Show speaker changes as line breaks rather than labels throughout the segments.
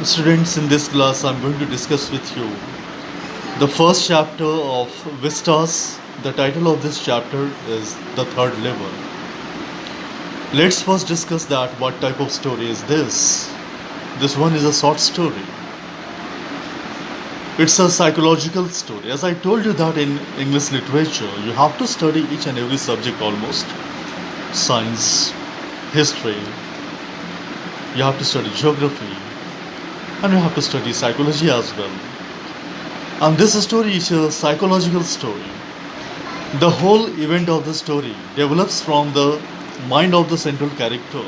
Students, in this class, I'm going to discuss with you the first chapter of Vistas. The title of this chapter is The Third Level. Let's first discuss that what type of story is this. This one is a short story. It's a psychological story. As I told you that in English literature, you have to study each and every subject almost. Science, history, you have to study geography, and you have to study psychology as well. And this story is a psychological story. The whole event of the story develops from the mind of the central character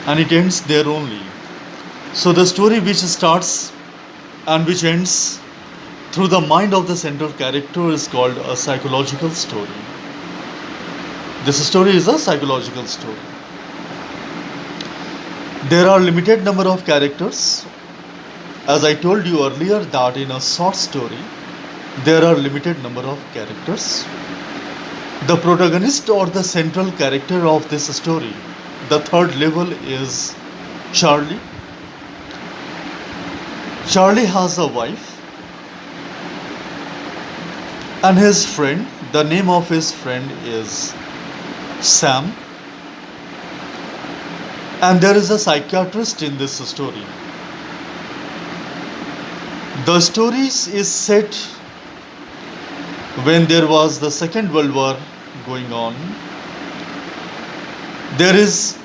and it ends there only. So, the story which starts and which ends through the mind of the central character is called a psychological story. This story is a psychological story. There are limited number of characters. As I told you earlier that in a short story there are limited number of characters. The protagonist or the central character of this story, the third level, is Charlie. Charlie has a wife and his friend. The name of his friend is Sam, and there is a psychiatrist in this story. The story is set when there was the Second World War going on. There is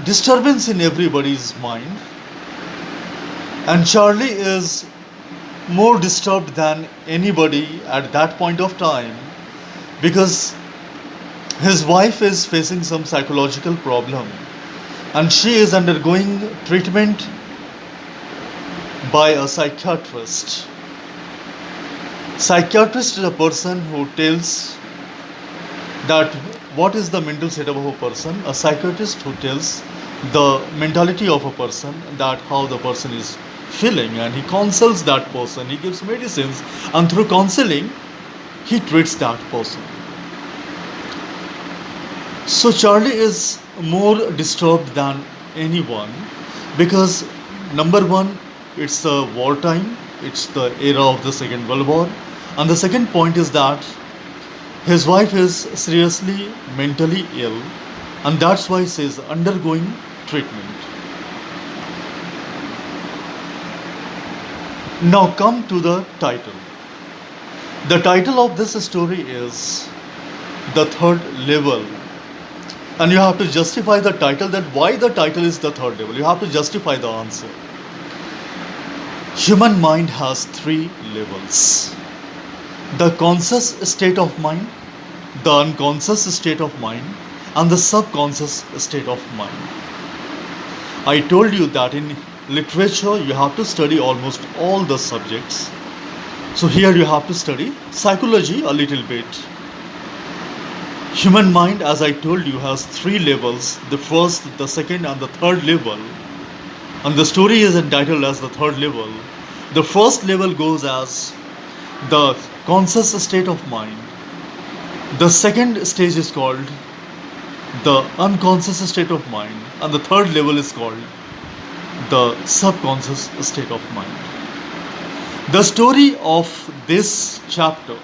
disturbance in everybody's mind, and Charlie is more disturbed than anybody at that point of time because his wife is facing some psychological problem and she is undergoing treatment by a psychiatrist. Psychiatrist is a person who tells that what is the mental setup of a person. A psychiatrist who tells the mentality of a person, that how the person is feeling, and he counsels that person, he gives medicines, and through counseling he treats that person. So Charlie is more disturbed than anyone because number one, it's a wartime, it's the era of the Second World War, and the second point is that his wife is seriously mentally ill, and that's why she is undergoing treatment. Now come to the title. The title of this story is The Third Level, and you have to justify the title, that why the title is The Third Level. You have to justify the answer. Human mind has three levels: the conscious state of mind, the unconscious state of mind, and the subconscious state of mind. I told you that in literature you have to study almost all the subjects. So here you have to study psychology a little bit. Human mind, as I told you, has three levels: the first, the second, and the third level. And the story is entitled as The Third Level. The first level goes as the conscious state of mind. The second stage is called the unconscious state of mind, and the third level is called the subconscious state of mind. The story of this chapter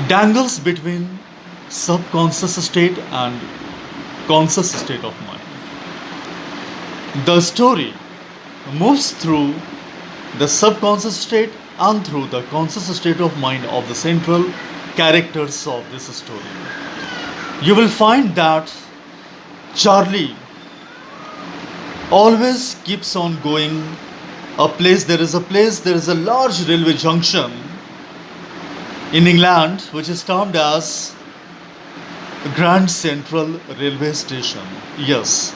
dangles between subconscious state and conscious state of mind. The story moves through the subconscious state and through the conscious state of mind of the central characters of this story. You will find that Charlie always keeps on going a place. There is a large railway junction in England which is termed as Grand Central Railway Station. Yes,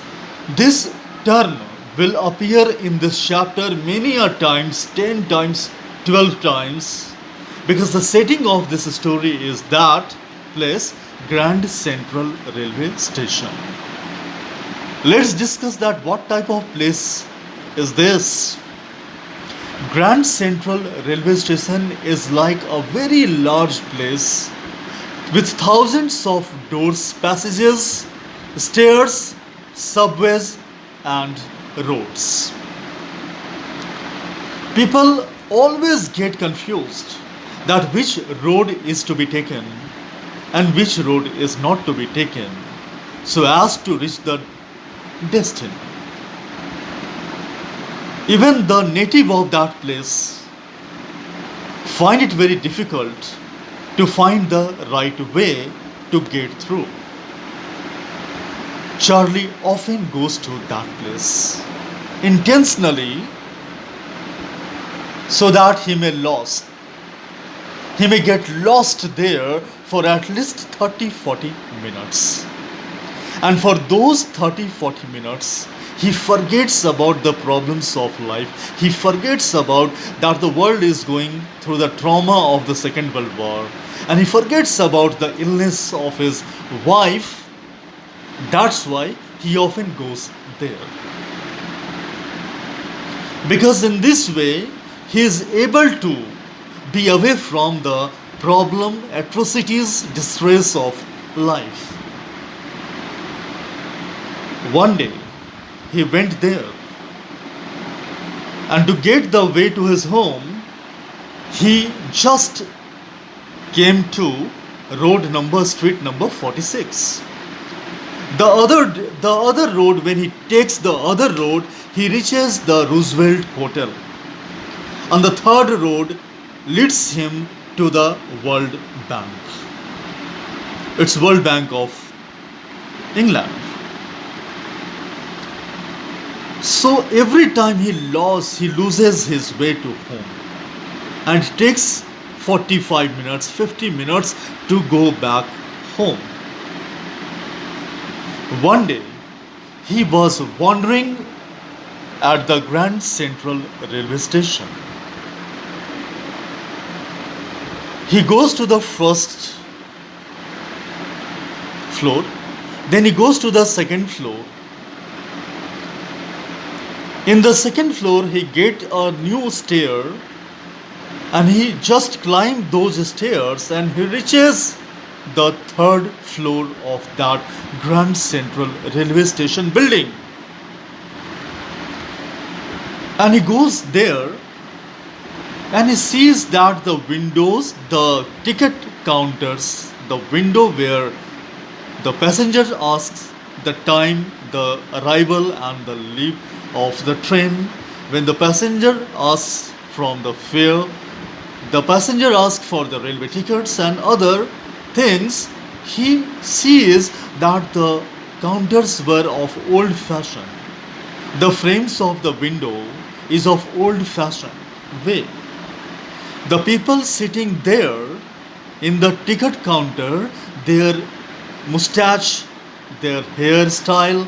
this term will appear in this chapter many a times, 10 times, 12 times, because the setting of this story is that place, Grand Central Railway Station. Let's discuss that what type of place is this. Grand Central Railway Station is like a very large place with thousands of doors, passages, stairs, subways, and roads. People always get confused that which road is to be taken and which road is not to be taken so as to reach the destiny. Even the native of that place find it very difficult to find the right way to get through. Charlie often goes to that place intentionally so that he may get lost there for at least 30-40 minutes. And for those 30-40 minutes, he forgets about the problems of life. He forgets about that the world is going through the trauma of the Second World War. And he forgets about the illness of his wife. That's why he often goes there. Because in this way, he is able to be away from the problem, atrocities, distress of life. One day, he went there, and to get the way to his home, he just came to street number 46. The other road, when he takes the other road, he reaches the Roosevelt Hotel. And the third road leads him to the World Bank. It's World Bank of England. So every time he loses his way to home, and it takes 45 minutes, 50 minutes to go back home. One day, he was wandering at the Grand Central Railway Station. He goes to the first floor, then he goes to the second floor. In the second floor, he get a new stair, and he just climbed those stairs and he reaches the third floor of that Grand Central Railway Station building. And he goes there and he sees that the windows, the ticket counters, the window where the passenger asks the time, the arrival and the leave of the train. When the passenger asks from the fare, the passenger asks for the railway tickets and other things, he sees that the counters were of old fashion. The frames of the window is of old fashioned way. The people sitting there in the ticket counter, their mustache, their hairstyle,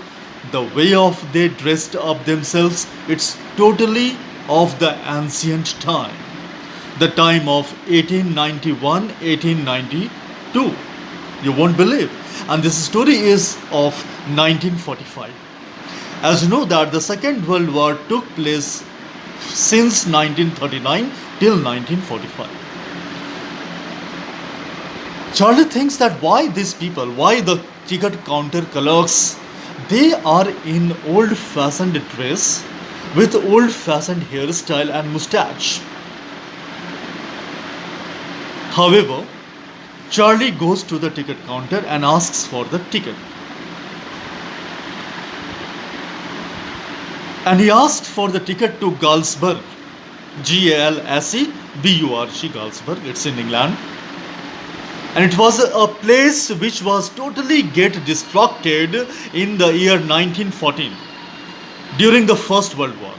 the way of they dressed up themselves, it's totally of the ancient time, the time of 1891, 1892. You won't believe. And this story is of 1945. As you know that the Second World War took place since 1939 till 1945. Charlie thinks that why these people, why the ticket counter clerks, they are in old-fashioned dress with old-fashioned hairstyle and mustache. However, Charlie goes to the ticket counter and asks for the ticket. And he asked for the ticket to Galsburg, Galsburg, Galsburg, it's in England. And it was a place which was totally get destructed in the year 1914 during the First World War.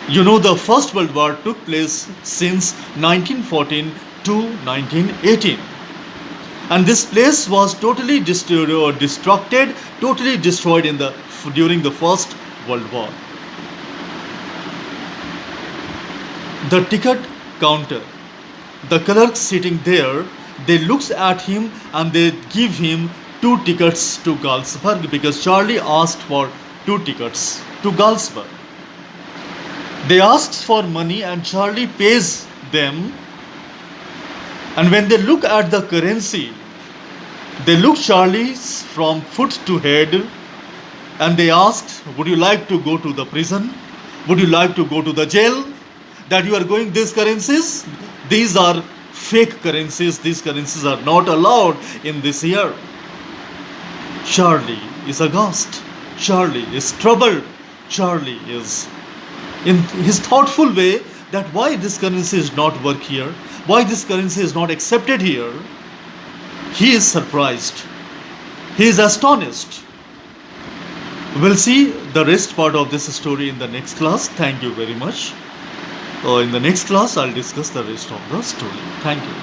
You know, the First World War took place since 1914 to 1918. And this place was totally destructed, totally destroyed during the First World War. The ticket counter, the clerks sitting there, they looks at him and they give him 2 tickets to Galsburg because Charlie asked for 2 tickets to Galsburg. They asks for money and Charlie pays them. And when they look at the currency, they look Charlie from foot to head and they asked, would you like to go to the prison? Would you like to go to the jail? That you are going these currencies? These are fake currencies. These currencies are not allowed in this year. Charlie is aghast. Charlie is troubled. Charlie is in his thoughtful way that why this currency is not work here, why this currency is not accepted here. He is surprised. He is astonished. We'll see the rest part of this story in the next class. Thank you very much. In the next class, I'll discuss the rest of the story. Thank you.